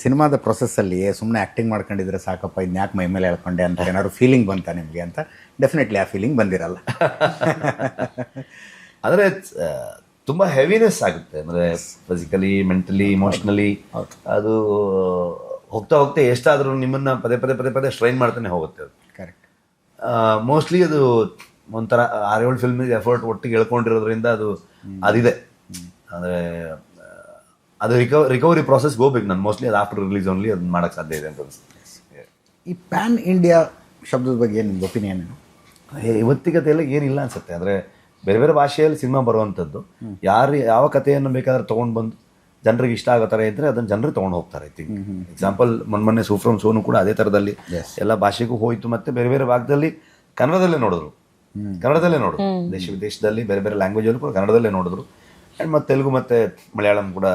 ಸಿನಿಮಾದ ಪ್ರೊಸೆಸ್ಸಲ್ಲಿ ಸುಮ್ಮನೆ ಆ್ಯಕ್ಟಿಂಗ್ ಮಾಡ್ಕೊಂಡಿದ್ರೆ ಸಾಕಪ್ಪ ಇದನ್ನ ಯಾಕೆ ಮೈ ಮೇಲೆ ಹೇಳ್ಕೊಂಡೆ ಅಂತ ಏನಾದ್ರು ಫೀಲಿಂಗ್ ಬಂತಾ ನಿಮಗೆ ಅಂತ? ಡೆಫಿನೆಟ್ಲಿ ಆ ಫೀಲಿಂಗ್ ಬಂದಿರಲ್ಲ. ಆದರೆ ತುಂಬ ಹೆವಿನೆಸ್ ಆಗುತ್ತೆ, ಅಂದರೆ ಫಿಸಿಕಲಿ, ಮೆಂಟಲಿ, ಇಮೋಷ್ನಲಿ. ಅದು ಹೋಗ್ತಾ ಹೋಗ್ತಾ ಎಷ್ಟಾದರೂ ನಿಮ್ಮನ್ನು ಪದೇ ಪದೇ ಪದೇ ಪದೇ ಸ್ಟ್ರೈನ್ ಮಾಡ್ತಾನೆ ಹೋಗುತ್ತೆ ಅದು. ಕರೆಕ್ಟ್. ಮೋಸ್ಟ್ಲಿ ಅದು ಒಂಥರ 6-7 ಫಿಲ್ಮಿಗೆ ಎಫರ್ಟ್ ಒಟ್ಟಿಗೆ ಹೇಳ್ಕೊಂಡಿರೋದ್ರಿಂದ ಅದಿದೆ. ಅಂದರೆ ಅದು ರಿಕವರಿ ಪ್ರಾಸೆಸ್ಗೆ ಹೋಗ್ಬೇಕು. ನಾನು ಮೋಸ್ಟ್ಲಿ ಅದು ಆಫ್ಟರ್ ರಿಲೀಸ್ ಓನ್ಲಿ ಅದನ್ನ ಮಾಡೋಕ್ಕೆ ಸಾಧ್ಯ ಇದೆ ಅಂತ ಅನಿಸುತ್ತೆ. ಈ ಪ್ಯಾನ್ ಇಂಡಿಯಾ ಶಬ್ದದ ಬಗ್ಗೆ ನಿಮ್ಗೆ ಒಪಿನಿಯನ್ ಏನು? ಇವತ್ತಿಗತೆಯಲ್ಲ ಏನಿಲ್ಲ ಅನ್ಸುತ್ತೆ. ಅಂದರೆ ಬೇರೆ ಬೇರೆ ಭಾಷೆಯಲ್ಲಿ ಸಿನಿಮಾ ಬರುವಂಥದ್ದು, ಯಾವ ಕಥೆಯನ್ನು ಬೇಕಾದ್ರೆ ತೊಗೊಂಡು ಬಂದು ಜನರಿಗೆ ಇಷ್ಟ ಆಗೋ ಥರ ಇದ್ದರೆ ಅದನ್ನು ಜನರಿಗೆ ತೊಗೊಂಡು ಹೋಗ್ತಾರೆ. ಐ ಥಿಂಕ್ ಎಕ್ಸಾಂಪಲ್ ಮೊನ್ನೆ ಸೂಫ್ರಮ್ ಸೋನು ಕೂಡ ಅದೇ ಥರದಲ್ಲಿ ಎಲ್ಲ ಭಾಷೆಗೂ ಹೋಯಿತು. ಮತ್ತು ಬೇರೆ ಬೇರೆ ಭಾಗದಲ್ಲಿ ಕನ್ನಡದಲ್ಲೇ ನೋಡಿದ್ರು, ದೇಶ ವಿದೇಶದಲ್ಲಿ ಬೇರೆ ಬೇರೆ ಲ್ಯಾಂಗ್ವೇಜಲ್ಲೂ ಕೂಡ ಕನ್ನಡದಲ್ಲೇ ನೋಡಿದ್ರು. ಆ್ಯಂಡ್ ಮತ್ತು ತೆಲುಗು ಮತ್ತು ಮಲಯಾಳಂ ಕೂಡ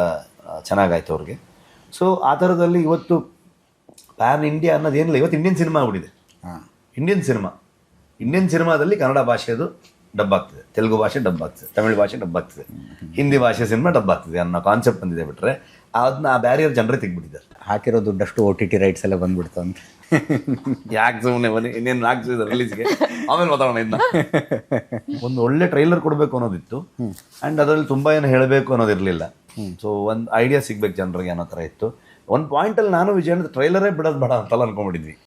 ಚೆನ್ನಾಗಾಯ್ತು ಅವ್ರಿಗೆ. ಸೊ ಆ ಥರದಲ್ಲಿ ಇವತ್ತು ಪ್ಯಾನ್ ಇಂಡಿಯಾ ಅನ್ನೋದೇನಿಲ್ಲ. ಇವತ್ತು ಇಂಡಿಯನ್ ಸಿನಿಮಾ ಆಗ್ಬಿಟ್ಟಿದೆ. ಇಂಡಿಯನ್ ಸಿನಿಮಾದಲ್ಲಿ ಕನ್ನಡ ಭಾಷೆದು ಡಬ್ ಆಗ್ತಿದೆ, ತೆಲುಗು ಭಾಷೆ ಡಬ್ ಆಗ್ತಿದೆ, ತಮಿಳು ಭಾಷೆ ಡಬ್ ಆಗ್ತಿದೆ, ಹಿಂದಿ ಭಾಷೆ ಸಿನಿಮಾ ಡಬ್ ಆಗ್ತಿದೆ ಅನ್ನೋ ಕಾನ್ಸೆಪ್ಟ್ ಬಂದಿದೆ. ಬಿಟ್ಟರೆ ಅದನ್ನ ಆ ಬ್ಯಾರಿಯರ್ ಜನರೇ ತೆಗ್ಬಿಟ್ಟಿದ್ದಾರೆ. ಹಾಕಿರೋ ದುಡ್ಡಷ್ಟು OTT ರೈಟ್ಸ್ ಎಲ್ಲ ಬಂದ್ಬಿಡ್ತು ಅಂತ. ಯಾಕೆ ಸುಮ್ಮನೆ ಇನ್ನೇನು ಹಾಕ್ಸಿದ ರಿಲೀಸ್ಗೆ, ಆಮೇಲೆ ಮಾತಾಡೋಣ. ಇನ್ನು ಒಂದು ಒಳ್ಳೆ ಟ್ರೈಲರ್ ಕೊಡಬೇಕು ಅನ್ನೋದಿತ್ತು, ಆ್ಯಂಡ್ ಅದರಲ್ಲಿ ತುಂಬ ಏನು ಹೇಳಬೇಕು ಅನ್ನೋದಿರಲಿಲ್ಲ. ಸೊ ಒಂದು ಐಡಿಯಾ ಸಿಗ್ಬೇಕು ಜನರಿಗೆ ಅನ್ನೋ ಥರ ಇತ್ತು. ಒಂದು ಪಾಯಿಂಟಲ್ಲಿ ನಾನು ವಿಜಯ್ ಟ್ರೈಲರೇ ಬಿಡೋದು ಬೇಡ ಅಂತಲ್ಲ ಅನ್ಕೊಂಡ್ಬಿಟ್ಟಿದ್ವಿ.